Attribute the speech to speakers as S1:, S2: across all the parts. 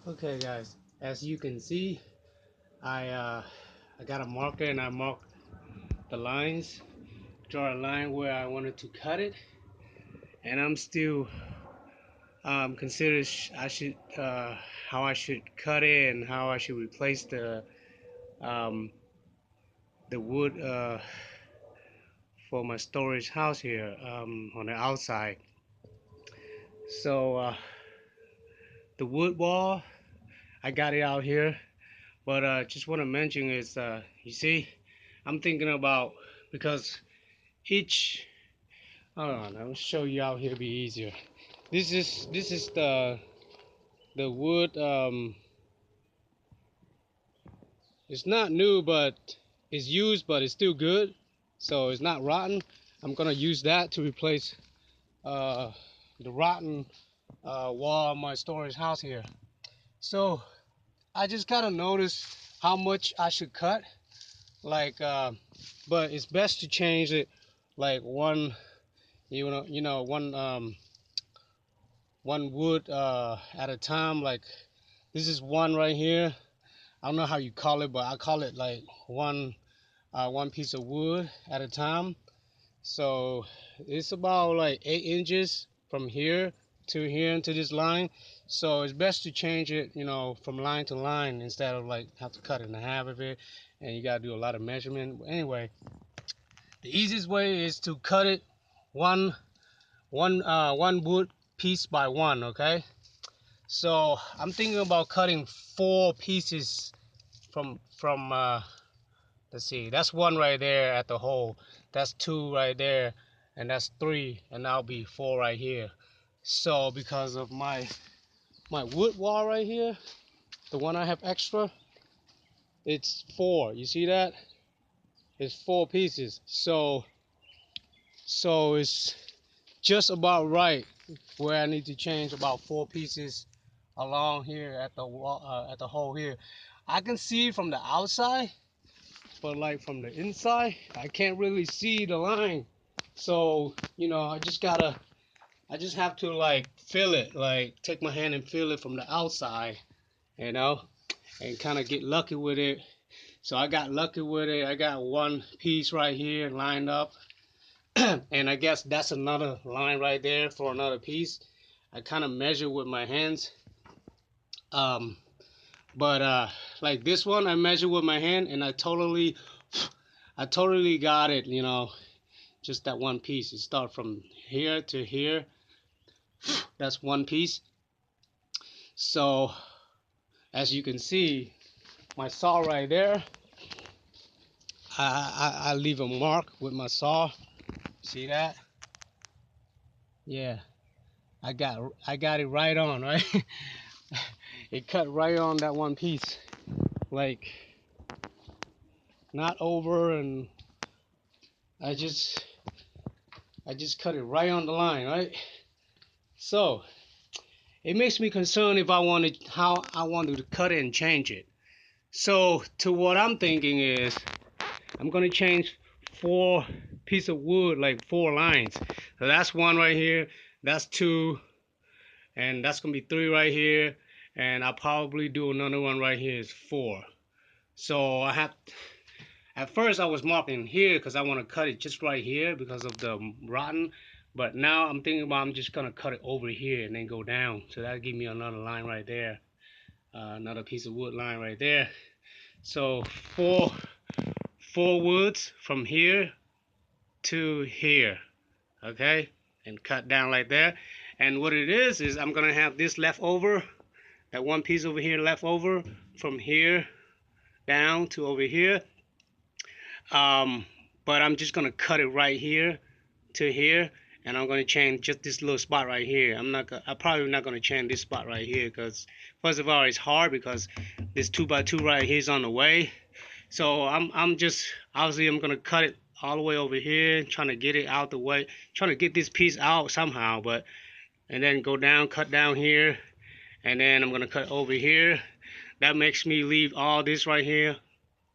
S1: Okay, guys, as you can see, I got a marker and I marked the lines, draw a line where I wanted to cut it, and I'm still consider I should how I should cut it and how I should replace um, the wood for my storage house here on the outside. So the wood wall, I got it out here, but just want to mention is you see, I'm thinking about because each hold on, I'll show you out here, be easier. This is the wood. It's not new, but it's used, but it's still good, so it's not rotten. I'm gonna use that to replace uh, the rotten wall of my storage house here. So I just kind of noticed how much I should cut, like, but it's best to change it like one, one wood at a time. Like this is one right here. I don't know how you call it, but I call it like one piece of wood at a time. So it's about like 8 inches from here to this line. So it's best to change it, from line to line instead of like have to cut it in half of it, and you gotta do a lot of measurement. Anyway, the easiest way is to cut it one one wood piece by one. Okay. So I'm thinking about cutting 4 pieces from let's see, that's one right there at the hole, that's two right there, and that's three, and that'll be four right here. So because of my wood wall right here, the one I have extra, it's four. You see that? It's 4 pieces. So it's just about right where I need to change about 4 pieces along here at the wall, at the hole here. I can see from the outside, but like from the inside, I can't really see the line. So, I just have to like feel it, like take my hand and feel it from the outside, you know, and kind of get lucky with it. So I got lucky with it. I got one piece right here lined up, and I guess that's another line right there for another piece. I kind of measure with my hands. Um, but like this one, I measure with my hand, and I totally got it. Just that one piece. It start from here to here. That's one piece. So as you can see, my saw right there, I leave a mark with my saw. See that? Yeah, I got it right on, right? It cut right on that one piece, like not over, and I just I just cut it right on the line, right? So it makes me concerned if I wanted how I wanted to cut it and change it. So to what I'm thinking is I'm gonna change 4 pieces of wood, like 4 lines. So that's one right here, that's two, and that's gonna be three right here, and I'll probably do another one right here is four. So I have at first I was marking here because I want to cut it just right here because of the rotten, but now I'm thinking about I'm just gonna cut it over here and then go down. So that'll give me another line right there, another piece of wood line right there. So four woods from here to here, okay, and cut down like that. And what it is I'm gonna have this left over, that one piece over here left over from here down to over here. um but I'm just gonna cut it right here to here, and I'm gonna change just this little spot right here. I'm probably not gonna change this spot right here because first of all it's hard because this 2x2 right here is on the way. So I'm just obviously I'm gonna cut it all the way over here, trying to get it out the way, trying to get this piece out somehow. But and then go down, cut down here, and then I'm gonna cut over here. That makes me leave all this right here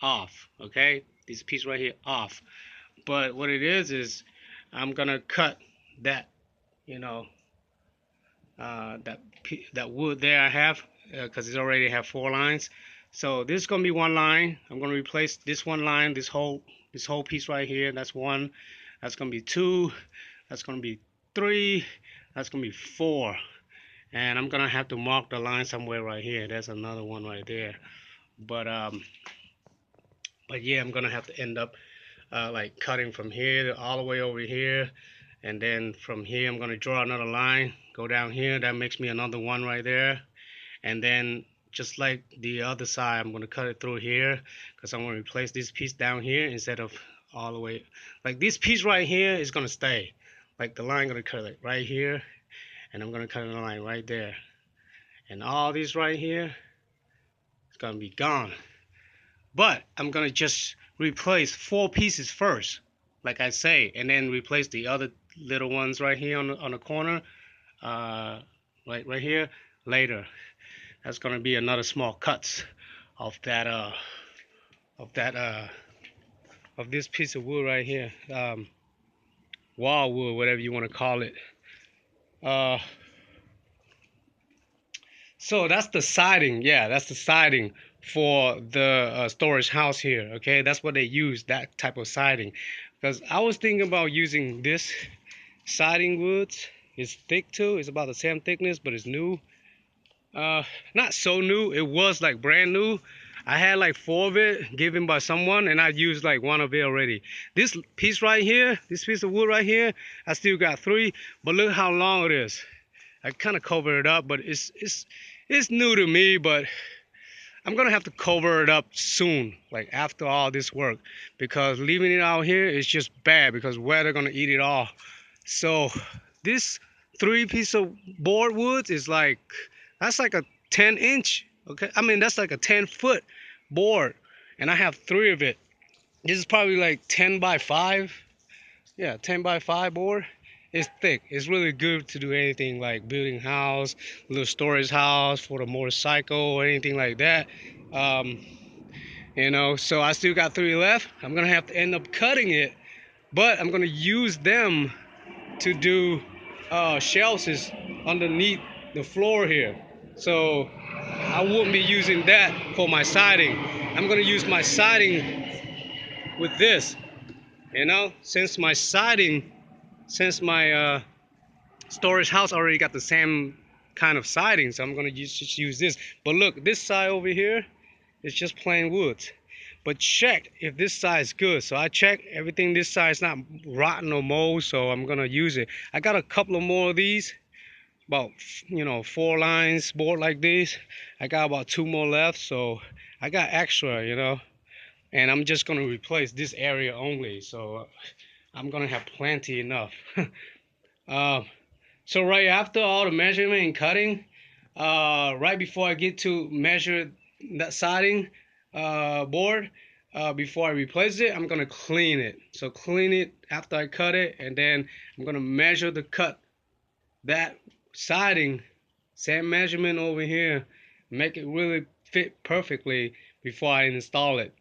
S1: off. Okay, this piece right here off. But what it is I'm gonna cut that, you know, that wood there I have. because it already have 4 lines. So this is gonna be one line. I'm gonna replace this one line, this whole piece right here. That's one. That's gonna be two. That's gonna be three. That's gonna be four. And I'm gonna have to mark the line somewhere right here. There's another one right there. But yeah, I'm gonna have to end up like cutting from here all the way over here, and then from here I'm gonna draw another line, go down here. That makes me another one right there. And then just like the other side, I'm going to cut it through here because I'm going to replace this piece down here instead of all the way. Like this piece right here is going to stay. Like the line going to cut it right here, and I'm going to cut a line right there. And all these right here is going to be gone. But I'm going to just replace 4 pieces first, like I say, and then replace the other little ones right here on the corner, right here later. That's gonna be another small cuts of that of this piece of wood right here, wall wood, whatever you want to call it. Uh, so that's the siding. Yeah, that's the siding for the storage house here. Okay, that's what they use, that type of siding. Because I was thinking about using this siding woods. It's thick too. It's about the same thickness, but it's new. Not so new. It was like brand new. I had like 4 of it given by someone, and I used like 1 of it already. This piece right here, this piece of wood right here, I still got 3. But look how long it is. I kind of covered it up, but it's new to me. But I'm gonna have to cover it up soon, like after all this work, because leaving it out here is just bad because weather gonna eat it all. So this 3 piece of board wood is like, that's like a 10-inch. Okay, I mean that's like a 10-foot board, and I have 3 of it. This is probably like 10 by 5. Yeah, 10 by 5 board. It's thick. It's really good to do anything like building house, little storage house for the motorcycle or anything like that. Um, so I still got 3 left. I'm gonna have to end up cutting it, but I'm gonna use them to do shelves is underneath the floor here. So I won't be using that for my siding. I'm gonna use my siding with this, since my storage house already got the same kind of siding, so I'm gonna just use this. But look, this side over here is just plain wood. But check if this side is good. So I check everything. This side is not rotten or mold, so I'm gonna use it. I got a couple of more of these, about 4 lines board like this. I got about 2 more left, so I got extra, and I'm just gonna replace this area only, so I'm gonna have plenty enough. uh, so right after all the measurement and cutting, right before I get to measure that siding board, before I replace it, I'm gonna clean it. So clean it after I cut it, and then I'm gonna measure the cut that siding, same measurement over here, make it really fit perfectly before I install it.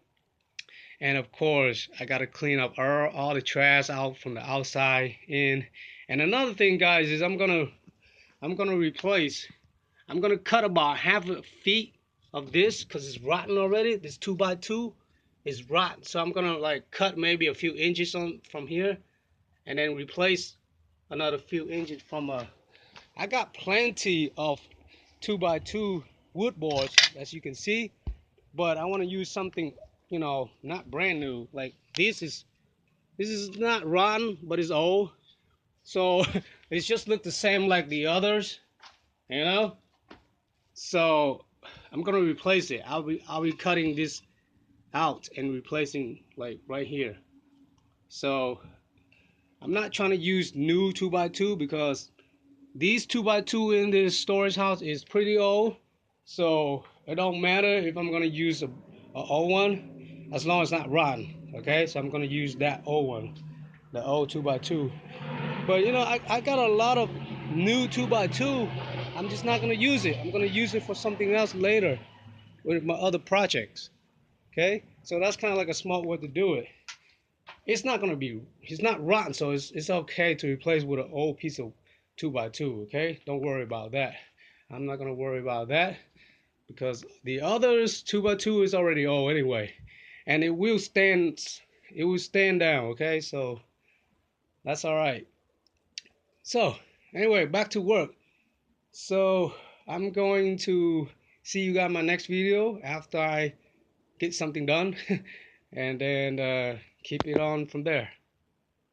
S1: And of course I gotta clean up all the trash out from the outside in. And another thing, guys, is I'm gonna replace, I'm gonna cut about half a feet of this because it's rotten already. This 2x2 is rotten, so I'm gonna like cut maybe a few inches from here, and then replace another few inches from I got plenty of 2x2 wood boards, as you can see, but I want to use something, not brand new. Like this is not rotten, but it's old, so it just look the same like the others, you know. So I'm gonna replace it. I'll be cutting this out and replacing like right here. So I'm not trying to use new 2x2 because these 2x2 in this storage house is pretty old, so it don't matter if I'm gonna use a old one as long as it's not rotten. Okay, so I'm gonna use that old one, the old 2x2. But I got a lot of new 2x2. I'm just not gonna use it. I'm gonna use it for something else later with my other projects. Okay, so that's kind of like a smart way to do it. It's not rotten, so it's okay to replace with an old piece of 2x2. Okay, don't worry about that. I'm not gonna worry about that. because the others 2x2 is already old anyway, and it will stand down. Okay, so that's all right. So anyway, back to work. So I'm going to see you guys in my next video after I get something done, and then keep it on from there.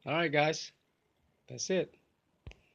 S1: All right, guys, that's it.